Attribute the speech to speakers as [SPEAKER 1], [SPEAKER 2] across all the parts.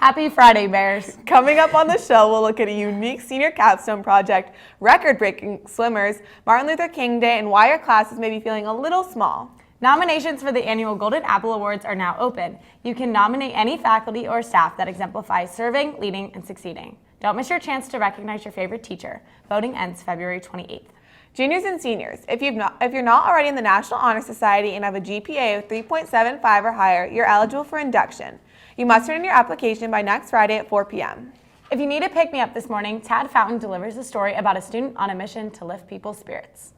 [SPEAKER 1] Happy Friday, Bears.
[SPEAKER 2] Coming up on the show, we'll look at a unique senior capstone project, record-breaking swimmers, Martin Luther King Day, and why your classes may be feeling a little small.
[SPEAKER 1] Nominations for the annual Golden Apple Awards are now open. You can nominate any faculty or staff that exemplifies serving, leading, and succeeding. Don't miss your chance to recognize your favorite teacher. Voting ends February 28th.
[SPEAKER 2] Juniors and seniors, if you're not already in the National Honor Society and have a GPA of 3.75 or higher, you're eligible for induction. You must turn in your application by next Friday at 4 p.m.
[SPEAKER 1] If you need a pick-me-up this morning, Tad Fountain delivers a story about a student on a mission to lift people's spirits.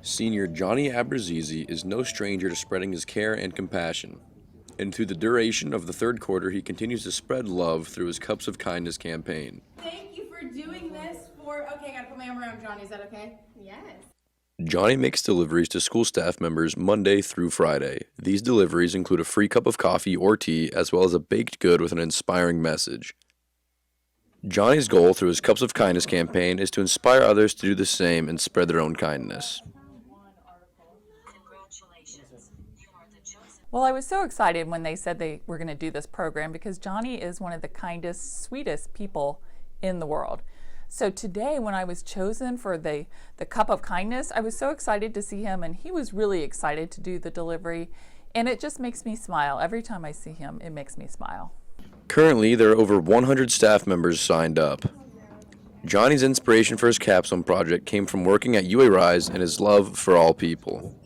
[SPEAKER 3] Senior Johnny Abrazizi is no stranger to spreading his care and compassion. And through the duration of the third quarter, he continues to spread love through his Cups of Kindness campaign.
[SPEAKER 4] Thank you for doing this okay, I gotta put my arm around Johnny, is that okay? Yes.
[SPEAKER 3] Johnny makes deliveries to school staff members Monday through Friday. These deliveries include a free cup of coffee or tea, as well as a baked good with an inspiring message. Johnny's goal through his Cups of Kindness campaign is to inspire others to do the same and spread their own kindness.
[SPEAKER 5] Well, I was so excited when they said they were going to do this program because Johnny is one of the kindest, sweetest people in the world. So today when I was chosen for the Cup of Kindness, I was so excited to see him, and he was really excited to do the delivery, and it just makes me smile. Every time I see him, it makes me smile.
[SPEAKER 3] Currently, there are over 100 staff members signed up. Johnny's inspiration for his capstone project came from working at UAHS and his love for all people.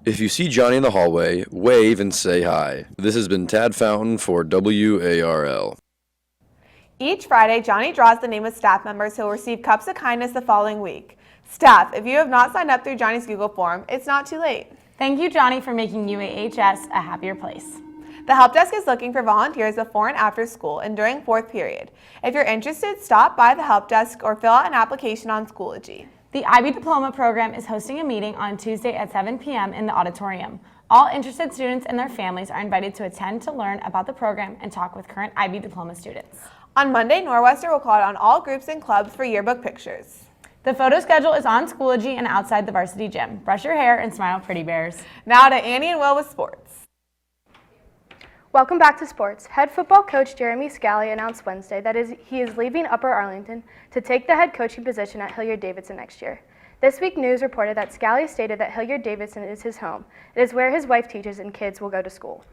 [SPEAKER 3] If you see Johnny in the hallway, wave and say hi. This has been Tad Fountain for WARL.
[SPEAKER 2] Each Friday, Johnny draws the name of staff members who will receive Cups of Kindness the following week. Staff, if you have not signed up through Johnny's Google form, it's not too late.
[SPEAKER 1] Thank you, Johnny, for making UAHS a happier place.
[SPEAKER 2] The help desk is looking for volunteers before and after school and during fourth period. If you're interested, stop by the help desk or fill out an application on Schoology.
[SPEAKER 1] The IB Diploma program is hosting a meeting on Tuesday at 7 p.m. in the auditorium. All interested students and their families are invited to attend to learn about the program and talk with current IB Diploma students.
[SPEAKER 2] On Monday, Norwester will call on all groups and clubs for yearbook pictures.
[SPEAKER 1] The photo schedule is on Schoology and outside the varsity gym. Brush your hair and smile, pretty bears.
[SPEAKER 2] Now to Annie and Will with sports.
[SPEAKER 6] Welcome back to sports. Head football coach Jeremy Scally announced Wednesday that he is leaving Upper Arlington to take the head coaching position at Hilliard-Davidson next year. This Week News reported that Scally stated that Hilliard-Davidson is his home. It is where his wife teaches and kids will go to school.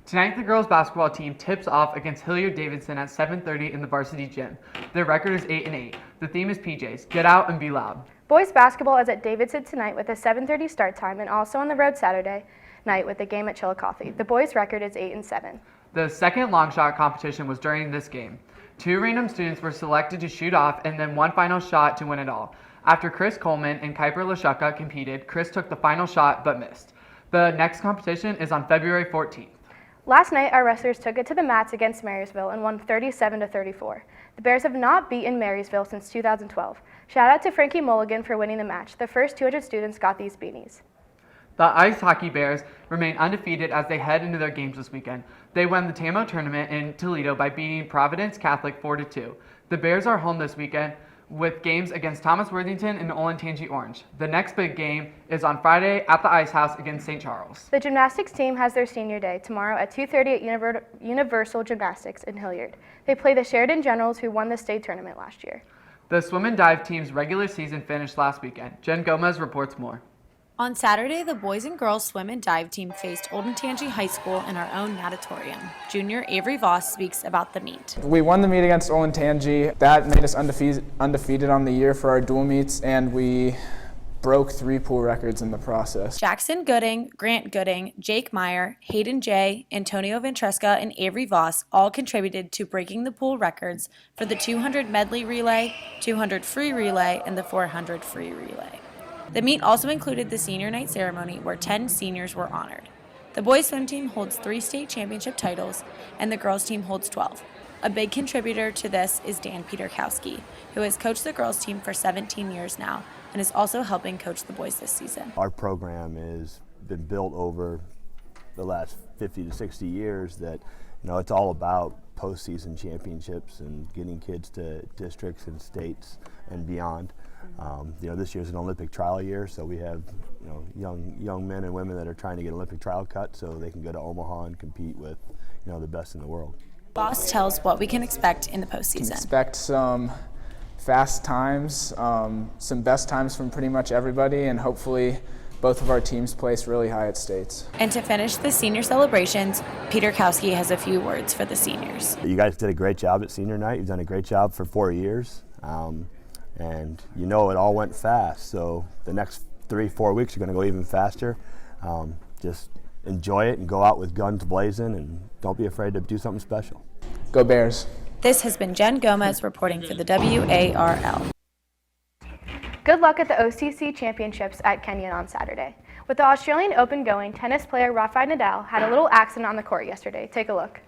[SPEAKER 7] Tonight, the girls' basketball team tips off against Hilliard-Davidson at 7:30 in the varsity gym. Their record is 8-8. The theme is PJs. Get out and be loud.
[SPEAKER 6] Boys' basketball is at Davidson tonight with a 7:30 start time and also on the road Saturday night with a game at Chillicothe. The boys' record is 8-7.
[SPEAKER 7] The second long shot competition was during this game. 2 random students were selected to shoot off and then one final shot to win it all. After Chris Coleman and Kuiper Lashuka competed, Chris took the final shot but missed. The next competition is on February 14th.
[SPEAKER 6] Last night, our wrestlers took it to the mats against Marysville and won 37-34. The Bears have not beaten Marysville since 2012. Shout out to Frankie Mulligan for winning the match. The first 200 students got these beanies.
[SPEAKER 7] The Ice Hockey Bears remain undefeated as they head into their games this weekend. They won the TAMO tournament in Toledo by beating Providence Catholic 4-2. The Bears are home this weekend with games against Thomas Worthington and Olentangy Orange. The next big game is on Friday at the Ice House against St. Charles.
[SPEAKER 6] The gymnastics team has their senior day tomorrow at 2:30 at Universal Gymnastics in Hilliard. They play the Sheridan Generals, who won the state tournament last year.
[SPEAKER 7] The swim and dive team's regular season finished last weekend. Jen Gomez reports more.
[SPEAKER 8] On Saturday, the boys and girls swim and dive team faced Olentangy High School in our own natatorium. Junior Avery Voss speaks about the meet.
[SPEAKER 9] We won the meet against Olentangy. That made us undefeated on the year for our dual meets, and we broke 3 pool records in the process.
[SPEAKER 8] Jackson Gooding, Grant Gooding, Jake Meyer, Hayden J., Antonio Ventresca, and Avery Voss all contributed to breaking the pool records for the 200 medley relay, 200 free relay, and the 400 free relay. The meet also included the senior night ceremony where 10 seniors were honored. The boys swim team holds 3 state championship titles and the girls team holds 12. A big contributor to this is Dan Peterkoski, who has coached the girls team for 17 years now and is also helping coach the boys this season.
[SPEAKER 10] Our program has been built over the last 50 to 60 years that, it's all about postseason championships and getting kids to districts and states and beyond. This year's an Olympic trial year, so we have young men and women that are trying to get Olympic trial cut so they can go to Omaha and compete with the best in the world.
[SPEAKER 8] Voss tells what we can expect in the postseason.
[SPEAKER 9] Expect some fast times, some best times from pretty much everybody, and hopefully both of our teams place really high at states.
[SPEAKER 8] And to finish the senior celebrations, Peterkoski has a few words for the seniors.
[SPEAKER 10] You guys did a great job at senior night. You've done a great job for 4 years, and it all went fast. So the next 3-4 weeks are going to go even faster. Just enjoy it and go out with guns blazing, and don't be afraid to do something special.
[SPEAKER 9] Go Bears.
[SPEAKER 8] This has been Jen Gomez reporting for the WARL.
[SPEAKER 6] Good luck at the OCC Championships at Kickin on Saturday. With the Australian Open going, tennis player Rafael Nadal had a little accident on the court yesterday. Take a look.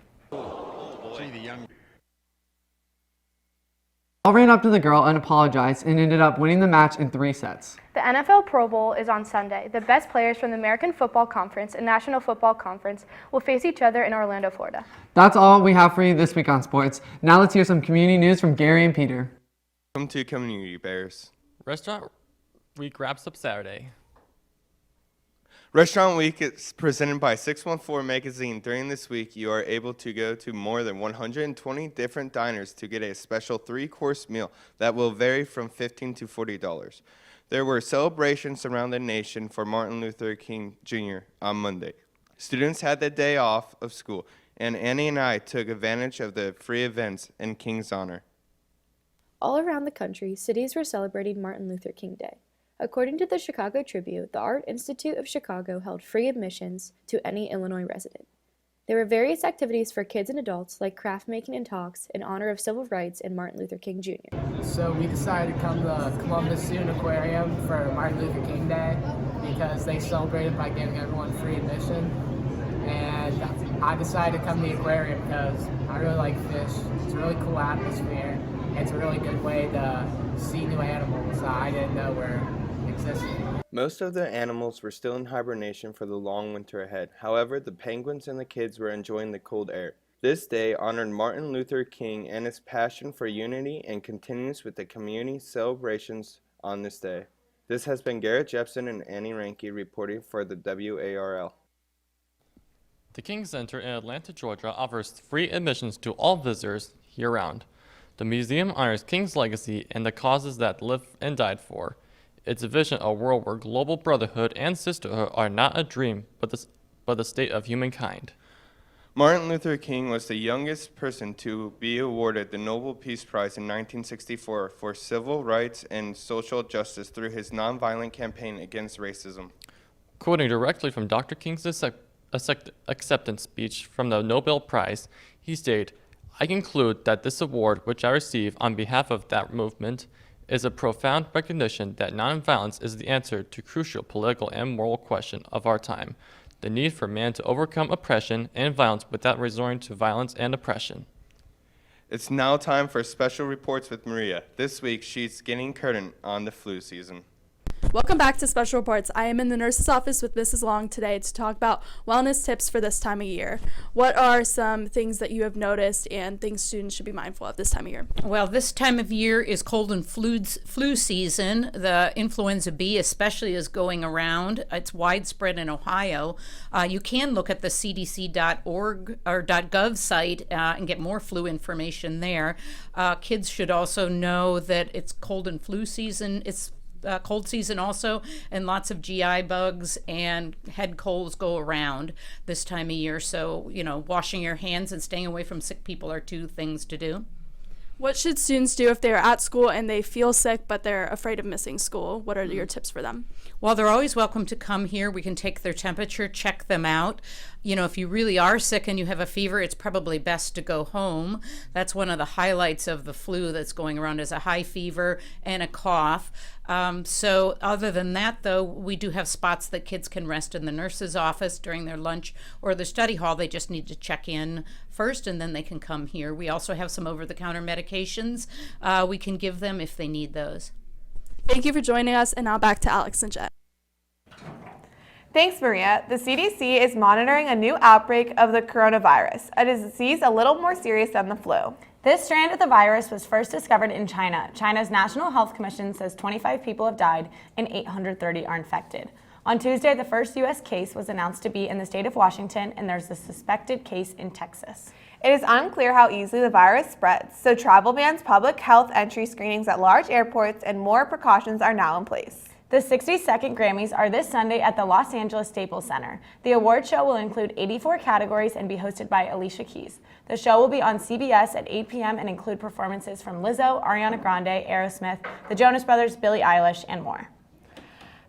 [SPEAKER 7] I ran up to the girl and apologized and ended up winning the match in 3 sets.
[SPEAKER 6] The NFL Pro Bowl is on Sunday. The best players from the American Football Conference and National Football Conference will face each other in Orlando, Florida.
[SPEAKER 7] That's all we have for you this week on sports. Now let's hear some community news from Gary and Peter.
[SPEAKER 11] Welcome to Community Bears.
[SPEAKER 12] Restaurant Week wraps up Saturday.
[SPEAKER 11] Restaurant Week is presented by 614 Magazine. During this week, you are able to go to more than 120 different diners to get a special 3-course meal that will vary from $15 to $40. There were celebrations around the nation for Martin Luther King Jr. on Monday. Students had the day off of school, and Annie and I took advantage of the free events in King's honor.
[SPEAKER 13] All around the country, cities were celebrating Martin Luther King Day. According to the Chicago Tribune, the Art Institute of Chicago held free admissions to any Illinois resident. There were various activities for kids and adults, like craft making and talks in honor of civil rights and Martin Luther King Jr.
[SPEAKER 14] So we decided to come to Columbus Zoo Aquarium for Martin Luther King Day because they celebrated by giving everyone free admission. And I decided to come to the aquarium because I really like fish. It's a really cool atmosphere. It's a really good way to see new animals that I didn't know were existing.
[SPEAKER 11] Most of the animals were still in hibernation for the long winter ahead. However, the penguins and the kids were enjoying the cold air. This day honored Martin Luther King and his passion for unity and continues with the community celebrations on this day. This has been Garrett Jepson and Annie Ranke reporting for the WARL.
[SPEAKER 12] The King Center in Atlanta, Georgia offers free admissions to all visitors year-round. The museum honors King's legacy and the causes that lived and died for. Its a vision of a world where global brotherhood and sisterhood are not a dream, but the state of humankind.
[SPEAKER 11] Martin Luther King was the youngest person to be awarded the Nobel Peace Prize in 1964 for civil rights and social justice through his nonviolent campaign against racism.
[SPEAKER 12] Quoting directly from Dr. King's acceptance speech from the Nobel Prize, he stated, "I conclude that this award, which I receive on behalf of that movement, is a profound recognition that nonviolence is the answer to crucial political and moral question of our time, the need for man to overcome oppression and violence without resorting to violence and oppression."
[SPEAKER 11] It's now time for special reports with Maria. This week, she's getting current on the flu season.
[SPEAKER 15] Welcome back to Special Reports. I am in the nurse's office with Mrs. Long today to talk about wellness tips for this time of year. What are some things that you have noticed and things students should be mindful of this time of year?
[SPEAKER 16] Well, this time of year is cold and flu season. The influenza B especially is going around. It's widespread in Ohio. You can look at the cdc.org or .gov site and get more flu information there. Kids should also know that it's cold and flu season. It's cold season also, and lots of GI bugs and head colds go around this time of year. So, washing your hands and staying away from sick people are 2 things to do.
[SPEAKER 15] What should students do if they're at school and they feel sick but they're afraid of missing school? What are your tips for them?
[SPEAKER 16] Well, they're always welcome to come here. We can take their temperature, check them out. If you really are sick and you have a fever, it's probably best to go home. That's one of the highlights of the flu that's going around, is a high fever and a cough. So other than that, though, we do have spots that kids can rest in the nurse's office during their lunch or the study hall. They just need to check in first and then they can come here. We also have some over-the-counter medications we can give them if they need those.
[SPEAKER 15] Thank you for joining us, and now back to Alex and Jet.
[SPEAKER 2] Thanks, Maria. The CDC is monitoring a new outbreak of the coronavirus, a disease a little more serious than the flu.
[SPEAKER 1] This strand of the virus was first discovered in China. China's National Health Commission says 25 people have died and 830 are infected. On Tuesday, the first U.S. case was announced to be in the state of Washington, and there's a suspected case in Texas.
[SPEAKER 2] It is unclear how easily the virus spreads, so travel bans, public health entry screenings at large airports, and more precautions are now in place.
[SPEAKER 1] The 62nd Grammys are this Sunday at the Los Angeles Staples Center. The award show will include 84 categories and be hosted by Alicia Keys. The show will be on CBS at 8 p.m. and include performances from Lizzo, Ariana Grande, Aerosmith, the Jonas Brothers, Billie Eilish, and more.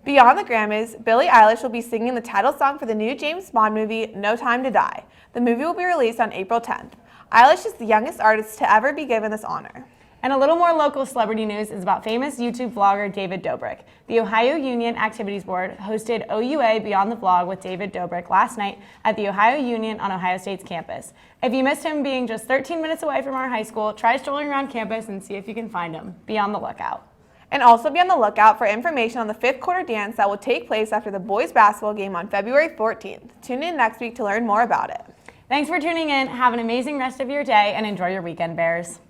[SPEAKER 2] Beyond the Grammys, Billie Eilish will be singing the title song for the new James Bond movie, No Time to Die. The movie will be released on April 10th. Eilish is the youngest artist to ever be given this honor.
[SPEAKER 1] And a little more local celebrity news is about famous YouTube vlogger David Dobrik. The Ohio Union Activities Board hosted OUA Beyond the Vlog with David Dobrik last night at the Ohio Union on Ohio State's campus. If you missed him being just 13 minutes away from our high school, try strolling around campus and see if you can find him. Be on the lookout.
[SPEAKER 2] And also be on the lookout for information on the fifth quarter dance that will take place after the boys basketball game on February 14th. Tune in next week to learn more about it.
[SPEAKER 1] Thanks for tuning in. Have an amazing rest of your day and enjoy your weekend, Bears.